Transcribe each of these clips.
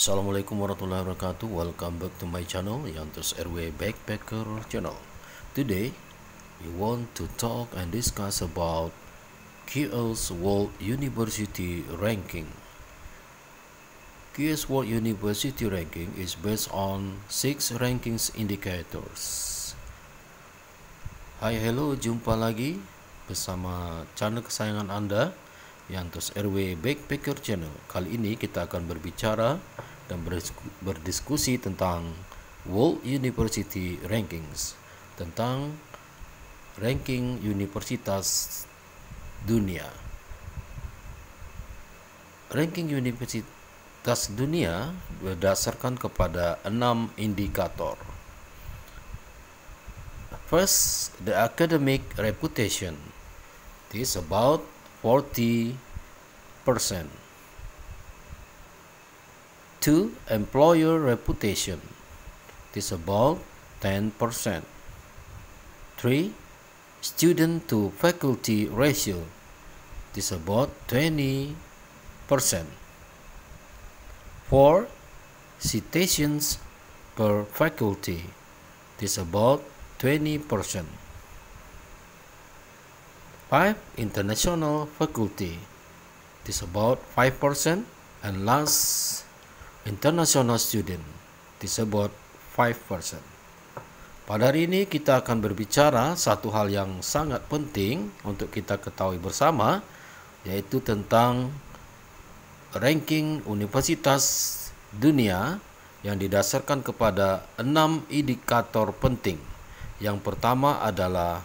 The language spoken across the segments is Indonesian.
Assalamualaikum warahmatullahi wabarakatuh. Welcome back to my channel, Yantos RW Backpacker Channel. Today, we want to talk and discuss about QS World University Ranking. QS World University Ranking is based on 6 rankings indicators. Hai, hello, jumpa lagi bersama channel kesayangan Anda, Yantos RW Backpacker Channel. Kali ini kita akan berbicara dan berdiskusi tentang World University Rankings, tentang ranking universitas dunia. Ranking universitas dunia berdasarkan kepada 6 indikator. First, the academic reputation. This is about 40%. 2. Employer reputation. This is about 10%. 3. Student to faculty ratio. This is about 20%. 4. Citations per faculty. This is about 20%. 5. International faculty. This is about 5%. And last, international student. This is about 5%. Pada hari ini kita akan berbicara satu hal yang sangat penting untuk kita ketahui bersama, yaitu tentang ranking universitas dunia yang didasarkan kepada 6 indikator penting. Yang pertama adalah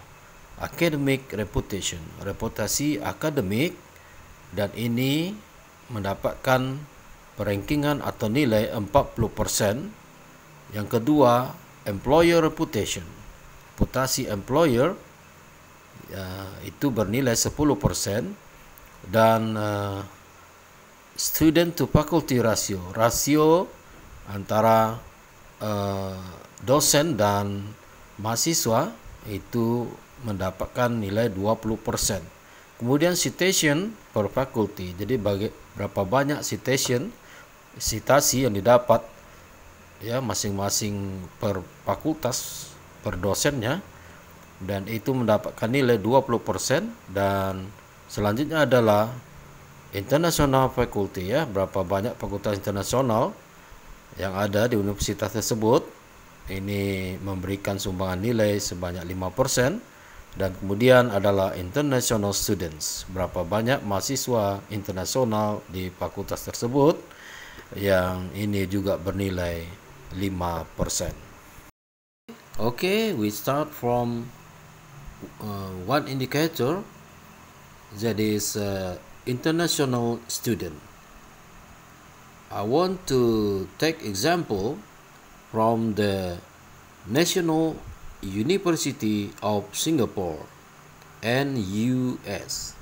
academic reputation, reputasi akademik, dan ini mendapatkan perankingan atau nilai 40%. Yang kedua, employer reputation, reputasi employer, itu bernilai 10%. Dan student to faculty ratio, rasio antara dosen dan mahasiswa itu mendapatkan nilai 20%. Kemudian citation per faculty, jadi berapa banyak citasi yang didapat ya masing-masing per fakultas, per dosennya, dan itu mendapatkan nilai 20%. Dan selanjutnya adalah international faculty, ya, berapa banyak fakultas internasional yang ada di universitas tersebut. Ini memberikan sumbangan nilai sebanyak 5%. Dan kemudian adalah international students, berapa banyak mahasiswa internasional di fakultas tersebut, yang ini juga bernilai 5%. Okay, we start from one indicator, that is international student. I want to take example from the National University of Singapore, NUS.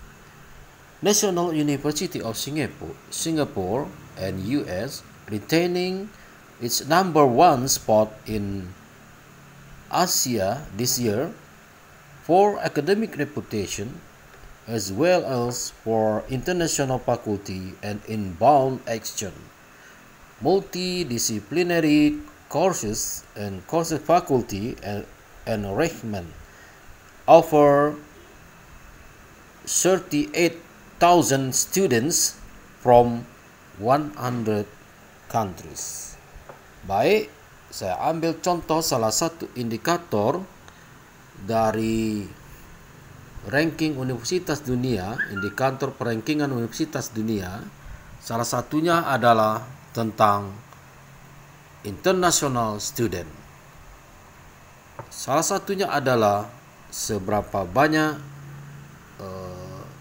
National University of Singapore and US retaining its #1 spot in Asia this year for academic reputation, as well as for international faculty and inbound exchange, multidisciplinary courses and courses faculty and arrangement, over 38,000 students from 100 countries. Baik, saya ambil contoh salah satu indikator dari ranking universitas dunia, indikator perankingan universitas dunia. Salah satunya adalah tentang international student. Salah satunya adalah seberapa banyak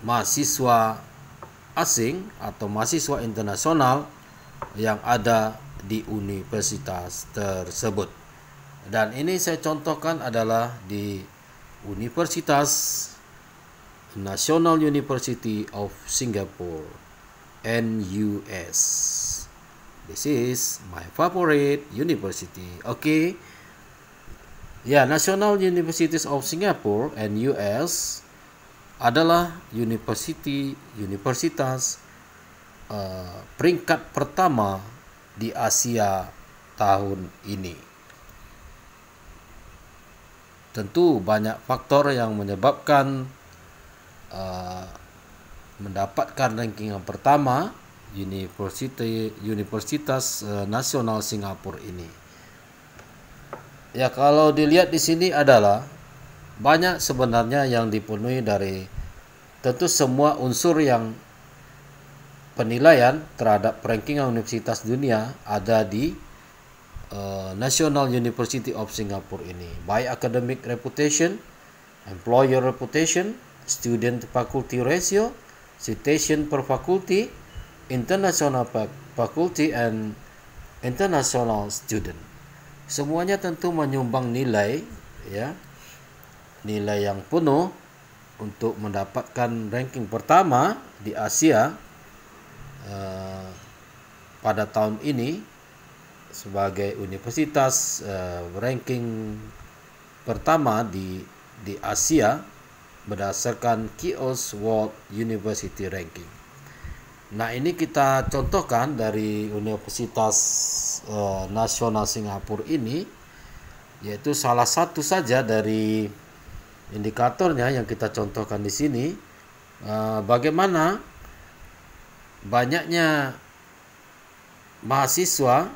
mahasiswa asing atau mahasiswa internasional yang ada di universitas tersebut. Dan ini saya contohkan adalah di Universitas National University of Singapore, NUS. This is my favorite university. Okay. Ya, National Universities of Singapore NUS adalah universitas peringkat pertama di Asia tahun ini. Tentu banyak faktor yang menyebabkan mendapatkan ranking yang pertama Universitas Nasional Singapura ini. Ya, kalau dilihat di sini adalah banyak sebenarnya yang dipenuhi dari tentu semua unsur yang penilaian terhadap ranking universitas dunia ada di National University of Singapore ini, baik academic reputation, employer reputation, student faculty ratio, citation per faculty, international faculty, and international student. Semuanya tentu menyumbang nilai, ya, nilai yang penuh untuk mendapatkan ranking pertama di Asia pada tahun ini sebagai universitas ranking pertama di Asia berdasarkan QS World University Ranking. Nah, ini kita contohkan dari Universitas Nasional Singapura ini, yaitu salah satu saja dari indikatornya yang kita contohkan di sini, bagaimana banyaknya mahasiswa,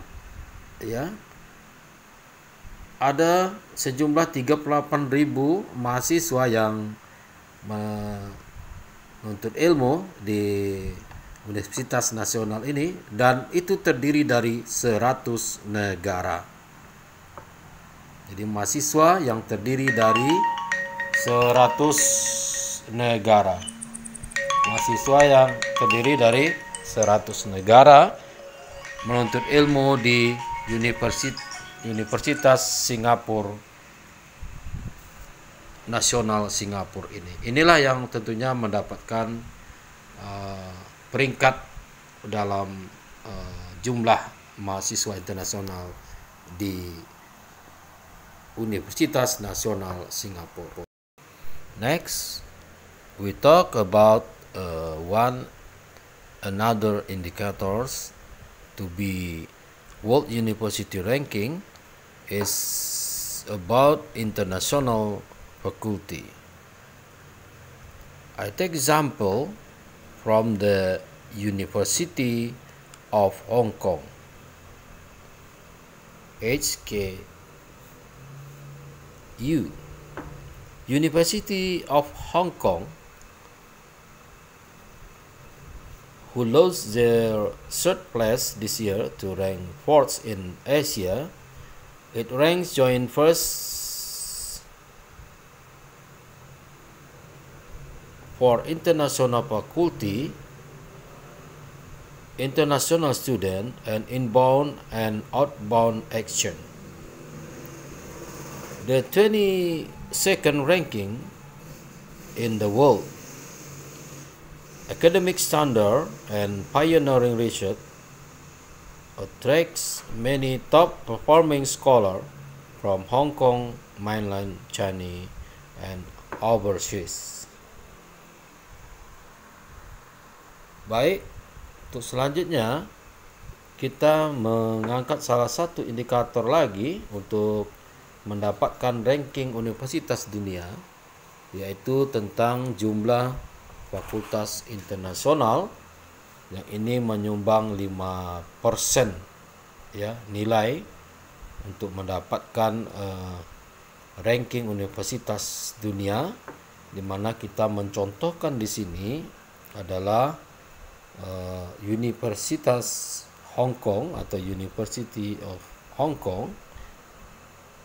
ya, ada sejumlah 38.000 mahasiswa yang menuntut ilmu di Universitas Nasional ini, dan itu terdiri dari 100 negara. Jadi mahasiswa yang terdiri dari 100 negara. Mahasiswa yang terdiri dari 100 negara menuntut ilmu di Universitas Singapura Nasional Singapura ini. Inilah yang tentunya mendapatkan peringkat dalam jumlah mahasiswa internasional di Universitas Nasional Singapura. Next, we talk about another indicators to be World University Ranking is about international faculty. I take example from the University of Hong Kong, HKU. University of Hong Kong, who lost their third place this year to rank fourth in Asia. It ranks joint first for international faculty, international student, and inbound and outbound exchange. The 22nd ranking in the world academic standard and pioneering research attracts many top performing scholars from Hong Kong, mainland China, and overseas. Baik, untuk selanjutnya kita mengangkat salah satu indikator lagi untuk mendapatkan ranking universitas dunia, yaitu tentang jumlah fakultas internasional, yang ini menyumbang 5% ya nilai untuk mendapatkan ranking universitas dunia, di mana kita mencontohkan di sini adalah Universitas Hong Kong atau University of Hong Kong,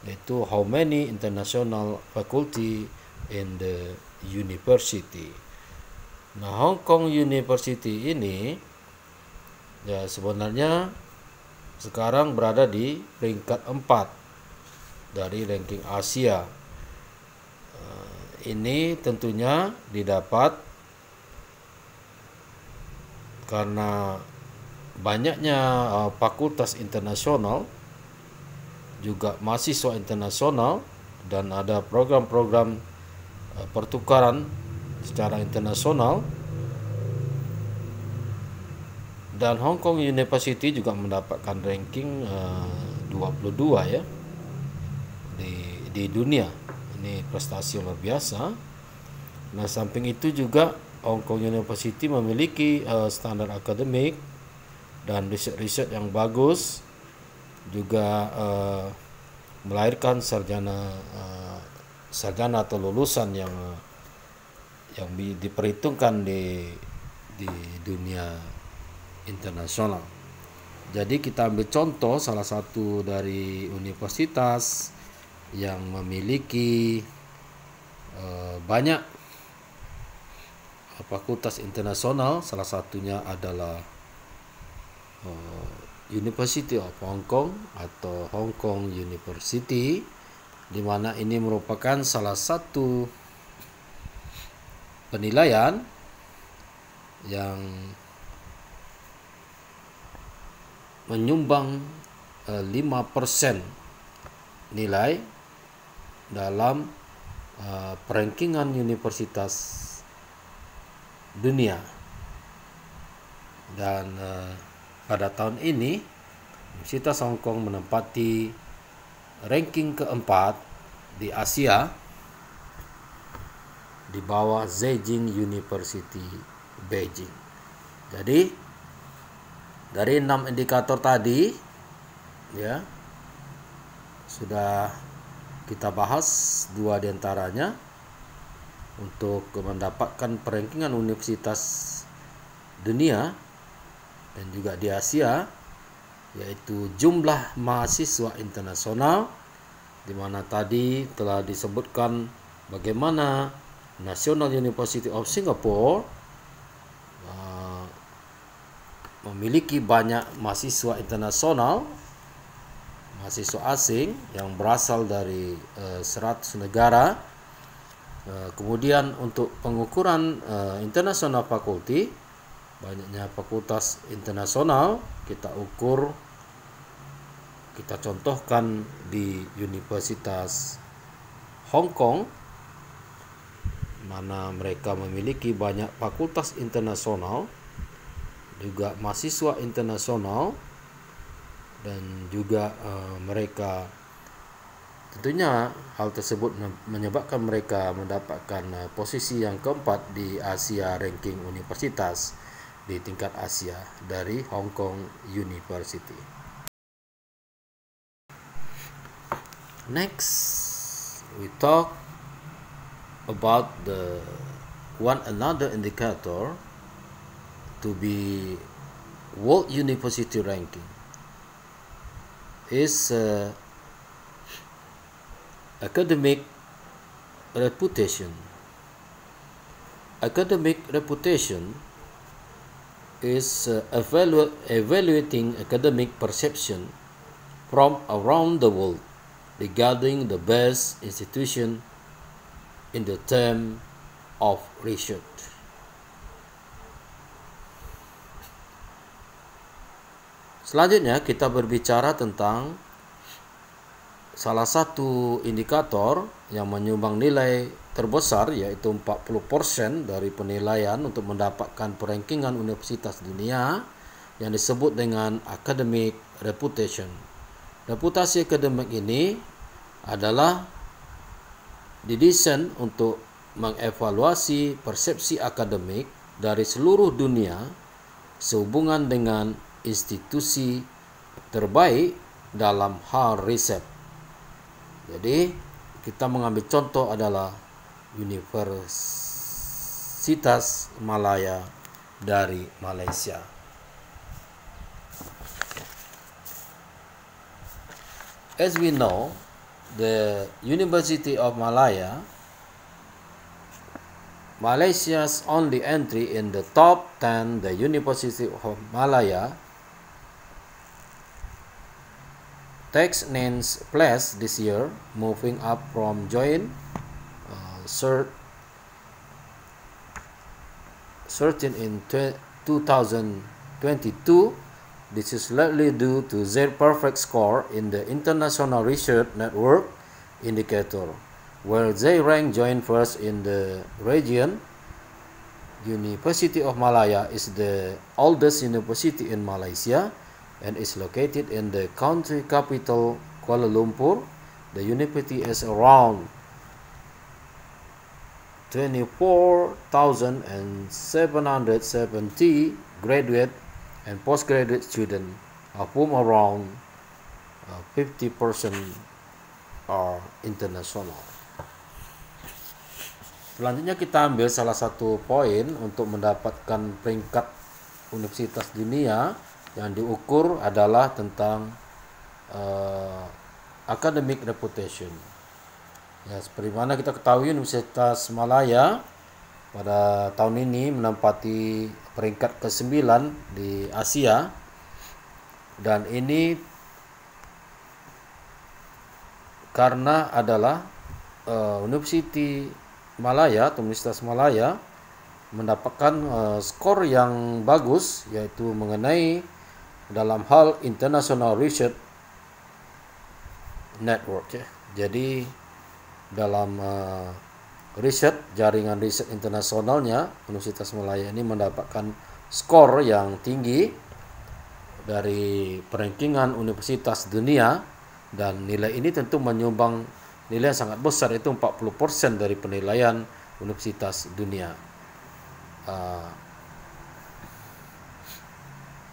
yaitu how many international faculty in the university. Nah, Hong Kong University ini ya sebenarnya sekarang berada di peringkat 4 dari ranking Asia. Ini tentunya didapat karena banyaknya fakultas internasional, juga mahasiswa internasional, dan ada program-program pertukaran secara internasional Dan Hong Kong University juga mendapatkan ranking 22 ya di dunia. Ini prestasi luar biasa. Nah, samping itu juga Hong Kong University memiliki standar akademik dan riset-riset yang bagus, juga melahirkan sarjana atau lulusan yang diperhitungkan di dunia internasional. Jadi kita ambil contoh salah satu dari universitas yang memiliki banyak fakultas internasional. Salah satunya adalah University of Hong Kong atau Hong Kong University, di mana ini merupakan salah satu penilaian yang menyumbang 5% nilai dalam perankingan universitas dunia. Dan pada tahun ini Universitas Hong Kong menempati ranking keempat di Asia di bawah Zhejiang University Beijing. Jadi dari 6 indikator tadi ya sudah kita bahas 2 diantaranya untuk mendapatkan perankingan universitas dunia dan juga di Asia, yaitu jumlah mahasiswa internasional, di mana tadi telah disebutkan bagaimana National University of Singapore memiliki banyak mahasiswa internasional, mahasiswa asing yang berasal dari 100 negara. Kemudian untuk pengukuran international faculty, banyaknya fakultas internasional kita contohkan di Universitas Hong Kong, mana mereka memiliki banyak fakultas internasional, juga mahasiswa internasional, dan juga mereka tentunya hal tersebut menyebabkan mereka mendapatkan posisi yang keempat di Asia ranking universitas di tingkat Asia dari Hong Kong University. Next, we talk about the another indicator to be World University ranking is academic reputation. Academic reputation is evaluating academic perception from around the world regarding the best institution in the term of research. Selanjutnya kita berbicara tentang salah satu indikator yang menyumbang nilai terbesar, yaitu 40% dari penilaian untuk mendapatkan perankingan universitas dunia, yang disebut dengan academic reputation. Reputasi akademik ini adalah didesain untuk mengevaluasi persepsi akademik dari seluruh dunia sehubungan dengan institusi terbaik dalam hal riset. Jadi kita mengambil contoh adalah Universitas Malaya dari Malaysia. As we know, the University of Malaya, Malaysia's only entry in the top 10, the University of Malaya, takes ninth place this year, moving up from joint 13 in 2022. This is largely due to their perfect score in the International Research Network indicator, where they rank joint first in the region University of Malaya is the oldest university in Malaysia and is located in the country capital Kuala Lumpur. The university is around 24,770 graduate and postgraduate students, of whom around 50% are international. Selanjutnya kita ambil salah satu poin untuk mendapatkan peringkat universitas dunia yang diukur adalah tentang academic reputation. Ya, seperti mana kita ketahui Universitas Malaya pada tahun ini menempati peringkat ke-9 di Asia, dan ini karena adalah Universitas Malaya mendapatkan skor yang bagus, yaitu mengenai dalam hal International Research Network, ya. Jadi dalam jaringan riset internasionalnya, Universitas Malaya ini mendapatkan skor yang tinggi dari perankingan universitas dunia, dan nilai ini tentu menyumbang nilai yang sangat besar, itu 40% dari penilaian universitas dunia.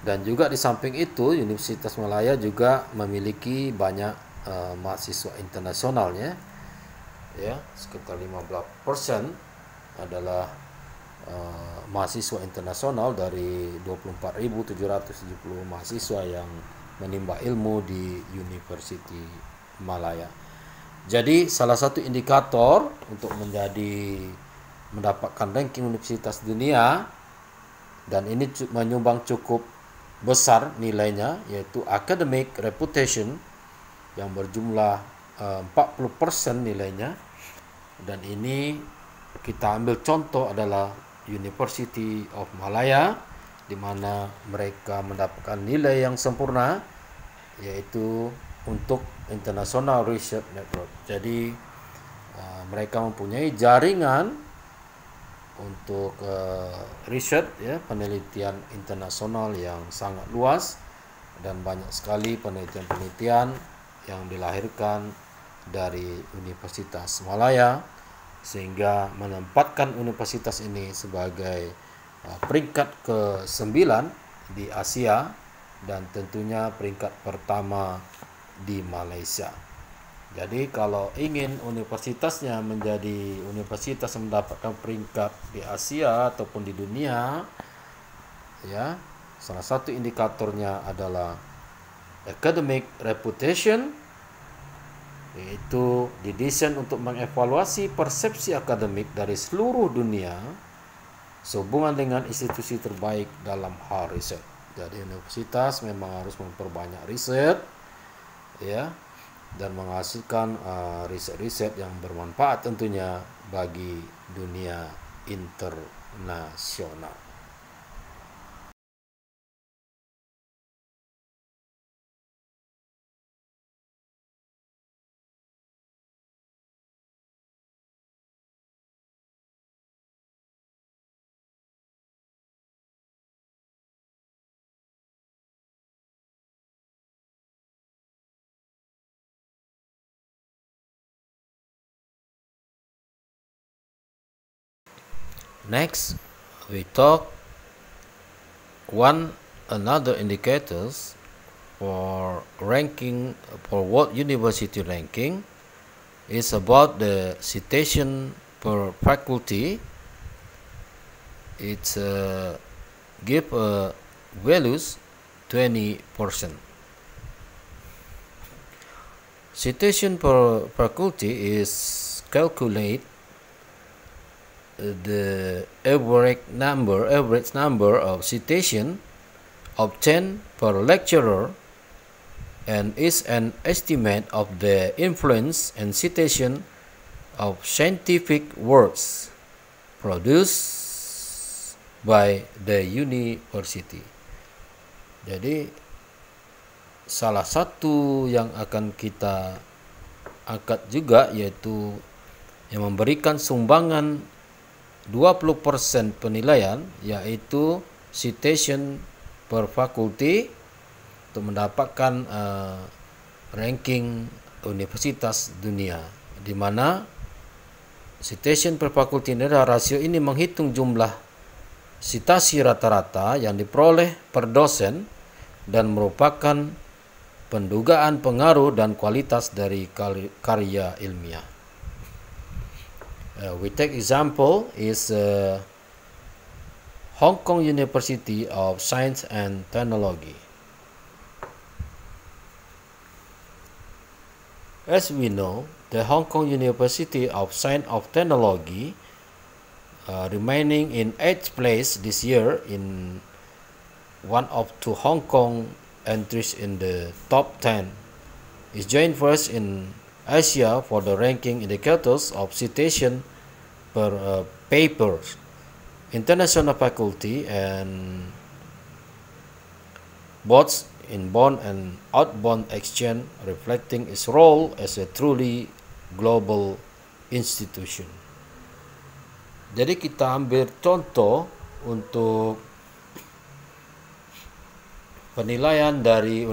Dan juga di samping itu, Universitas Malaya juga memiliki banyak mahasiswa internasionalnya. Ya, sekitar 15% adalah mahasiswa internasional dari 24.770 mahasiswa yang menimba ilmu di University Malaya. Jadi salah satu indikator untuk mendapatkan ranking universitas dunia, dan ini menyumbang cukup besar nilainya, yaitu academic reputation yang berjumlah 40% nilainya. Dan ini kita ambil contoh adalah University of Malaya, di mana mereka mendapatkan nilai yang sempurna, yaitu untuk International Research Network. Jadi mereka mempunyai jaringan untuk riset, ya, penelitian internasional yang sangat luas, dan banyak sekali penelitian-penelitian yang dilahirkan dari Universitas Malaya, sehingga menempatkan universitas ini sebagai peringkat ke-9 di Asia, dan tentunya peringkat pertama di Malaysia. Jadi kalau ingin universitasnya menjadi universitas yang mendapatkan peringkat di Asia ataupun di dunia, ya, salah satu indikatornya adalah academic reputation, yaitu didesain untuk mengevaluasi persepsi akademik dari seluruh dunia sehubungan dengan institusi terbaik dalam hal riset. Jadi universitas memang harus memperbanyak riset, ya, dan menghasilkan riset-riset yang bermanfaat tentunya bagi dunia internasional. Next, we talk another indicators for ranking, for world university ranking, is about the citation per faculty. It's give values 20%. Citation per faculty is calculate the average number of citation obtained per lecturer, and is an estimate of the influence and citation of scientific works produced by the university. Jadi salah satu yang akan kita angkat juga, yaitu yang memberikan sumbangan 20% penilaian, yaitu citation per faculty, untuk mendapatkan ranking universitas dunia, di mana citation per faculty ini adalah rasio ini menghitung jumlah citasi rata-rata yang diperoleh per dosen dan merupakan pendugaan pengaruh dan kualitas dari karya ilmiah. We take example is Hong Kong University of Science and Technology. As we know, the Hong Kong University of Science and Technology remaining in 8th place this year in one of two Hong Kong entries in the top 10 is joined first in Asia for the ranking indicators of citation per papers, international faculty, and both inbound and outbound exchange, reflecting its role as a truly global institution. Jadi kita ambil contoh untuk penilaian dari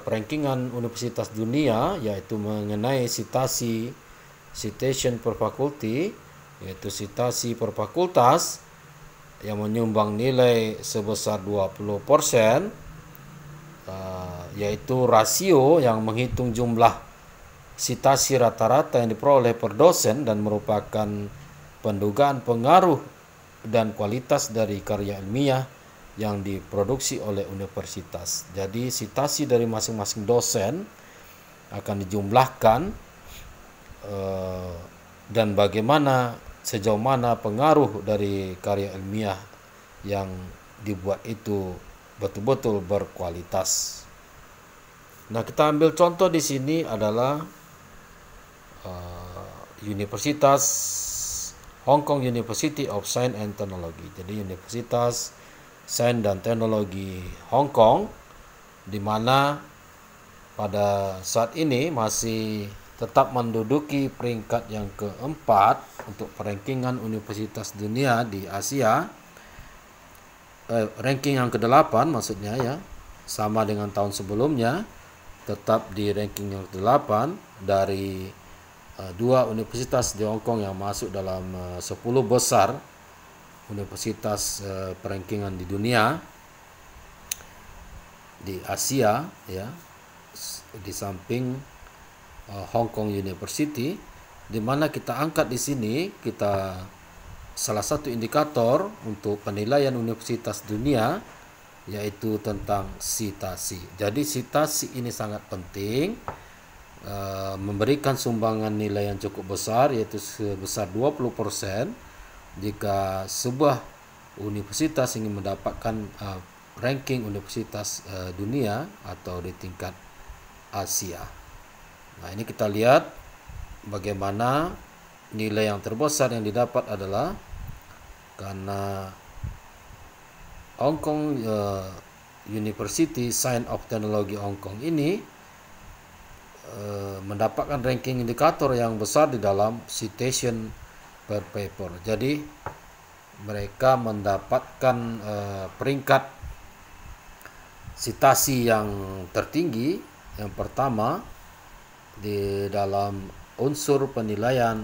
perankingan universitas dunia, yaitu mengenai citation per faculty, yaitu citasi per fakultas yang menyumbang nilai sebesar 20%, yaitu rasio yang menghitung jumlah citasi rata-rata yang diperoleh per dosen dan merupakan pendugaan pengaruh dan kualitas dari karya ilmiah yang diproduksi oleh universitas. Jadi citasi dari masing-masing dosen akan dijumlahkan dan bagaimana sejauh mana pengaruh dari karya ilmiah yang dibuat itu betul-betul berkualitas. Nah, kita ambil contoh di sini adalah Universitas Hong Kong University of Science and Technology. Jadi Universitas Sains dan Teknologi Hong Kong, di mana pada saat ini masih tetap menduduki peringkat yang keempat untuk perankingan universitas dunia di Asia. Ranking yang ke-8 maksudnya ya, sama dengan tahun sebelumnya, tetap di ranking yang ke-8 dari dua universitas di Hong Kong yang masuk dalam 10 besar universitas perankingan di dunia di Asia ya, di samping Hong Kong University, di mana kita angkat di sini salah satu indikator untuk penilaian universitas dunia yaitu tentang citasi. Jadi citasi ini sangat penting, memberikan sumbangan nilai yang cukup besar, yaitu sebesar 20% jika sebuah universitas ingin mendapatkan ranking universitas dunia atau di tingkat Asia. Nah, ini kita lihat bagaimana nilai yang terbesar yang didapat adalah karena Hong Kong University Science of Technology Hong Kong ini mendapatkan ranking indikator yang besar di dalam citation per paper. Jadi mereka mendapatkan peringkat citasi yang tertinggi, yang pertama di dalam unsur penilaian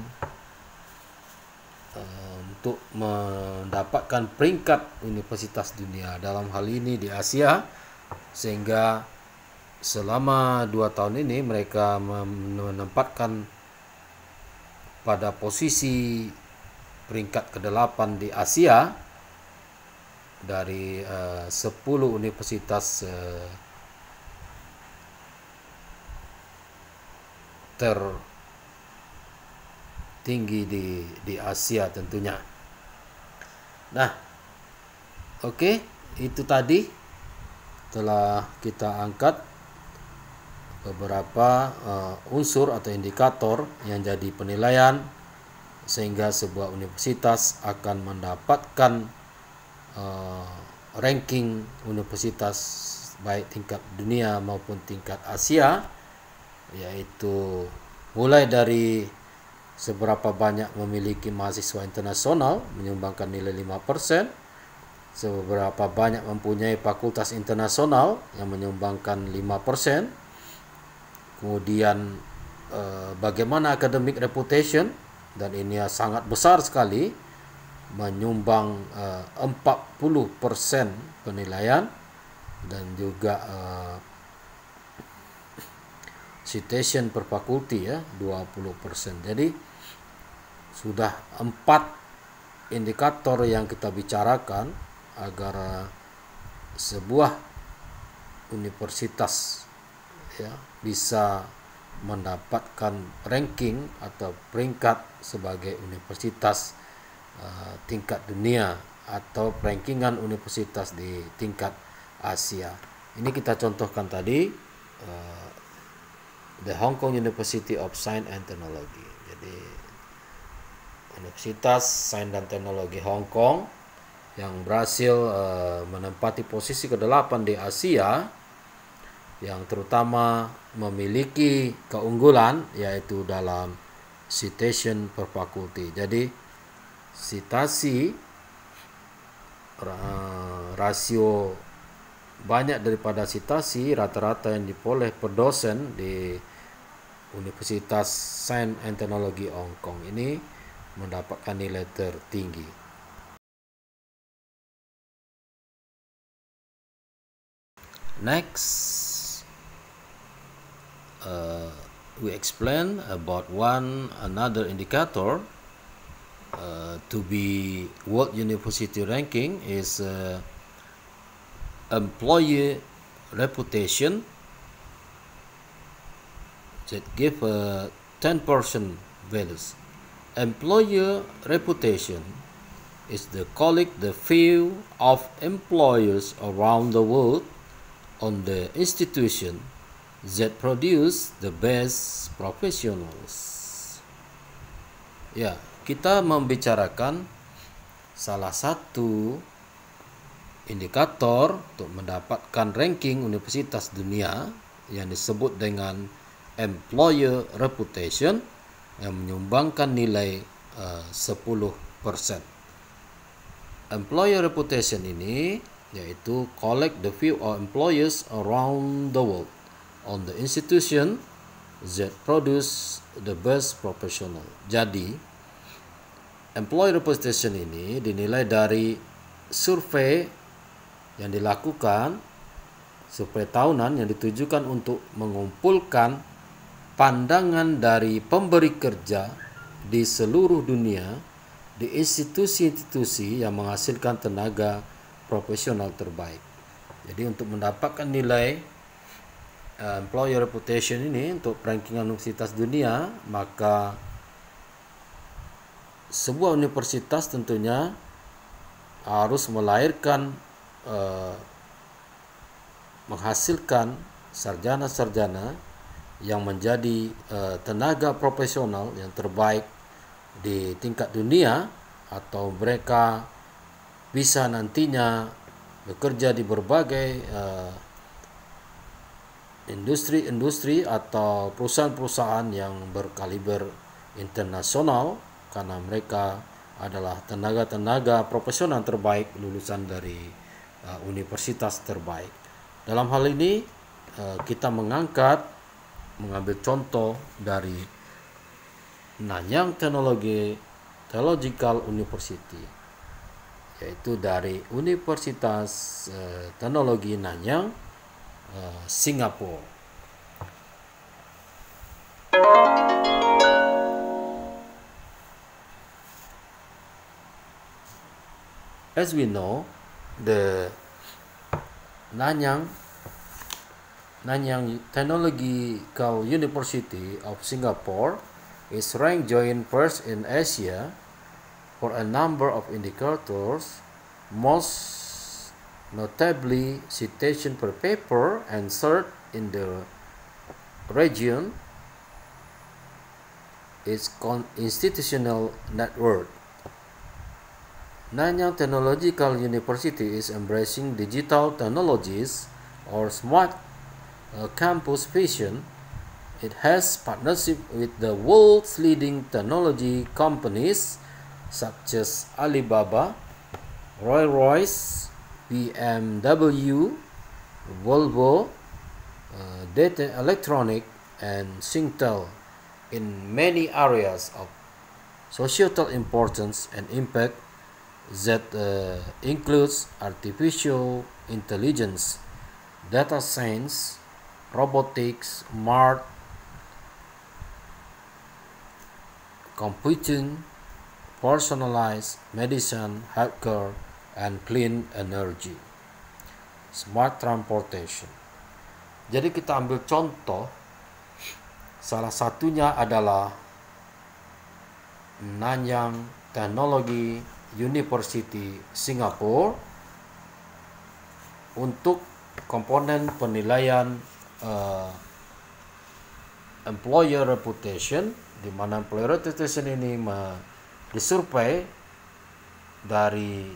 untuk mendapatkan peringkat universitas dunia, dalam hal ini di Asia, sehingga selama 2 tahun ini mereka menempatkan pada posisi peringkat ke-8 di Asia dari 10 universitas tertinggi di Asia tentunya. Nah, oke, itu tadi telah kita angkat beberapa unsur atau indikator yang jadi penilaian sehingga sebuah universitas akan mendapatkan ranking universitas baik tingkat dunia maupun tingkat Asia, yaitu mulai dari seberapa banyak memiliki mahasiswa internasional menyumbangkan nilai 5%, seberapa banyak mempunyai fakultas internasional yang menyumbangkan 5%, kemudian bagaimana academic reputation, dan ini sangat besar sekali, menyumbang 40% penilaian, dan juga citation per fakulti ya 20%. Jadi sudah 4 indikator yang kita bicarakan agar sebuah universitas ya bisa mendapatkan ranking atau peringkat sebagai universitas tingkat dunia atau rankingan universitas di tingkat Asia. Ini kita contohkan tadi The Hong Kong University of Science and Technology. Jadi Universitas Sains dan Teknologi Hong Kong yang berhasil menempati posisi ke-8 di Asia, yang terutama memiliki keunggulan yaitu dalam citation per fakulti. Jadi citasi rasio banyak daripada citasi rata-rata yang diperoleh per dosen di Universitas Sains and Teknologi Hong Kong ini mendapatkan nilai tertinggi. Next, we explain about another indicator to be World University ranking is employee reputation that give 10% values. Employer reputation is the view of employers around the world on the institution that produce the best professionals. Ya, kita membicarakan salah satu indikator untuk mendapatkan ranking universitas dunia yang disebut dengan employer reputation yang menyumbangkan nilai 10%. Employer reputation ini yaitu collect the view of employers around the world on the institution that produce the best professional. Jadi, employer reputation ini dinilai dari survei yang dilakukan, survei tahunan yang ditujukan untuk mengumpulkan pandangan dari pemberi kerja di seluruh dunia di institusi-institusi yang menghasilkan tenaga profesional terbaik. Jadi untuk mendapatkan nilai employer reputation ini untuk rankingan universitas dunia, maka sebuah universitas tentunya harus melahirkan menghasilkan sarjana-sarjana yang menjadi tenaga profesional yang terbaik di tingkat dunia, atau mereka bisa nantinya bekerja di berbagai industri-industri atau perusahaan-perusahaan yang berkaliber internasional, karena mereka adalah tenaga-tenaga profesional terbaik lulusan dari universitas terbaik. Dalam hal ini kita mengambil contoh dari Nanyang Technological University, yaitu dari Universitas Teknologi Nanyang, Singapura. As we know, the Nanyang Technological University of Singapore is ranked joint first in Asia for a number of indicators, most notably citation per paper, and third in the region its institutional network. Nanyang Technological University is embracing digital technologies or smart campus vision It has partnership with the world's leading technology companies such as Alibaba, Rolls-Royce, BMW, Volvo, Data Electronic, and Singtel in many areas of societal importance and impact that includes artificial intelligence, data science, robotics, smart computing, personalized medicine, healthcare, and clean energy. Smart transportation. Jadi kita ambil contoh, salah satunya adalah Nanyang Technology University Singapore untuk komponen penilaian employer reputation, di mana employer reputation ini disurvei dari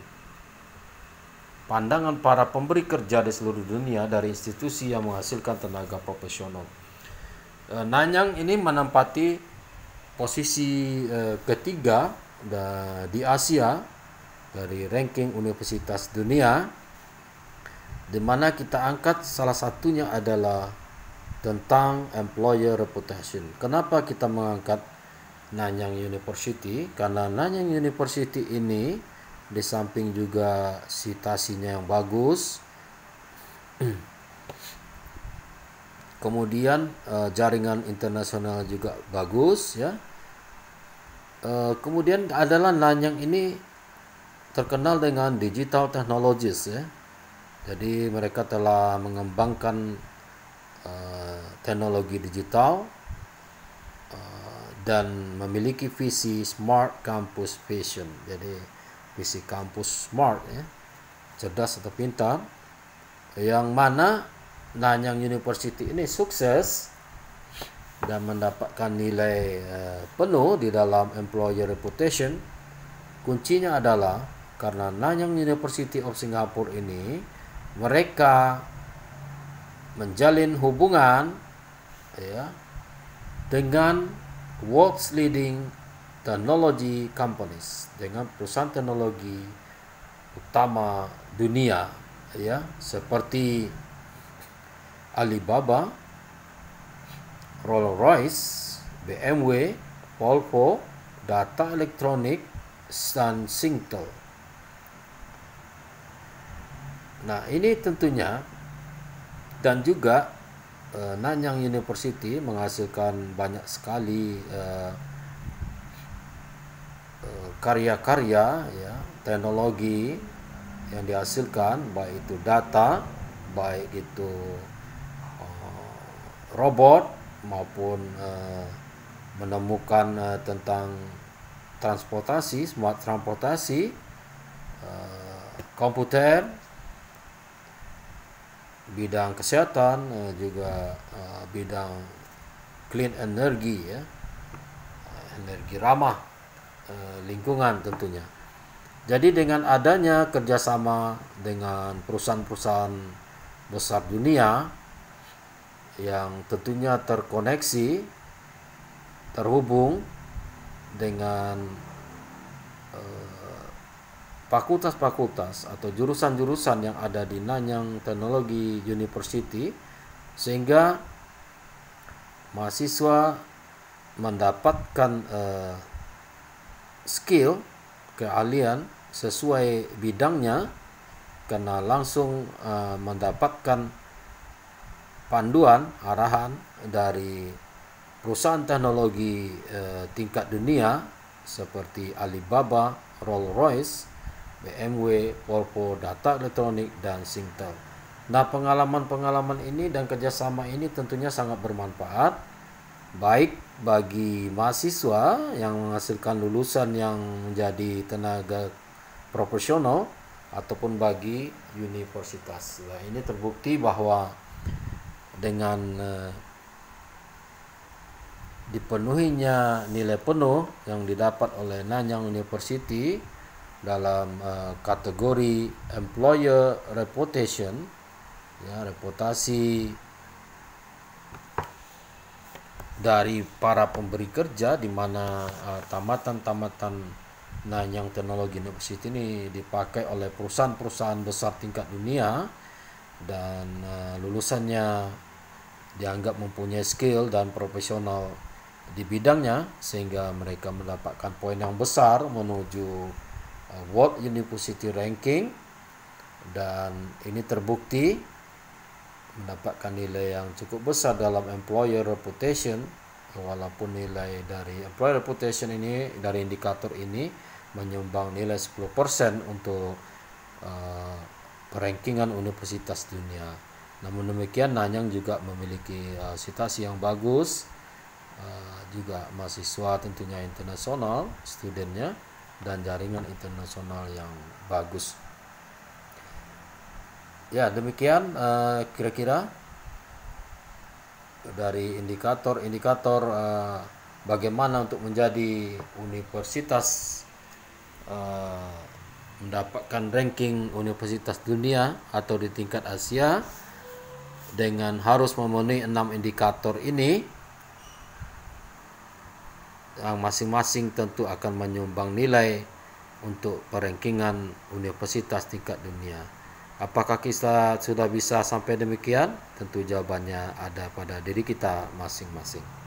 pandangan para pemberi kerja di seluruh dunia dari institusi yang menghasilkan tenaga profesional. Nanyang ini menempati posisi ketiga di Asia dari ranking universitas dunia, di mana kita angkat salah satunya adalah tentang employer reputation. Kenapa kita mengangkat Nanyang University? Karena Nanyang University ini di samping juga citasinya yang bagus, kemudian jaringan internasional juga bagus ya. Kemudian adalah Nanyang ini terkenal dengan digital technologies ya. Jadi mereka telah mengembangkan teknologi digital dan memiliki visi Smart Campus Vision. Jadi visi kampus smart ya, cerdas atau pintar, yang mana Nanyang University ini sukses dan mendapatkan nilai penuh di dalam employer reputation. Kuncinya adalah karena Nanyang University of Singapore ini mereka menjalin hubungan ya dengan world's leading technology companies, dengan perusahaan teknologi utama dunia ya, seperti Alibaba, Rolls-Royce, BMW, Volvo, Data Electronic, dan Singtel. Nah, ini tentunya, dan juga Nanyang University menghasilkan banyak sekali karya-karya ya, teknologi yang dihasilkan, baik itu data, baik itu robot, maupun menemukan tentang transportasi, smart transportasi, komputer, bidang kesehatan, juga bidang clean energy ya, energi ramah lingkungan tentunya. Jadi dengan adanya kerjasama dengan perusahaan-perusahaan besar dunia yang tentunya terkoneksi, terhubung dengan fakultas-fakultas atau jurusan-jurusan yang ada di Nanyang Technology University, sehingga mahasiswa mendapatkan skill, keahlian sesuai bidangnya, karena langsung mendapatkan panduan, arahan dari perusahaan teknologi tingkat dunia seperti Alibaba, Rolls-Royce, BMW, Volvo, Data Electronic, dan Singtel. Nah, pengalaman-pengalaman ini dan kerjasama ini tentunya sangat bermanfaat, baik bagi mahasiswa yang menghasilkan lulusan yang menjadi tenaga profesional ataupun bagi universitas. Nah, ini terbukti bahwa dengan dipenuhinya nilai penuh yang didapat oleh Nanyang University dalam kategori employer reputation ya, reputasi dari para pemberi kerja, di mana tamatan-tamatan Nanyang Technology University ini dipakai oleh perusahaan-perusahaan besar tingkat dunia, dan lulusannya dianggap mempunyai skill dan profesional di bidangnya, sehingga mereka mendapatkan poin yang besar menuju World University Ranking, dan ini terbukti mendapatkan nilai yang cukup besar dalam employer reputation, walaupun nilai dari employer reputation ini, dari indikator ini, menyumbang nilai 10% untuk rankingan universitas dunia. Namun demikian, Nanyang juga memiliki situasi yang bagus, juga mahasiswa tentunya internasional, studennya, dan jaringan internasional yang bagus. Ya, demikian kira-kira dari indikator-indikator bagaimana untuk menjadi universitas mendapatkan ranking universitas dunia atau di tingkat Asia dengan harus memenuhi 6 indikator ini, yang masing-masing tentu akan menyumbang nilai untuk perankingan universitas tingkat dunia. Apakah kita sudah bisa sampai demikian? Tentu jawabannya ada pada diri kita masing-masing.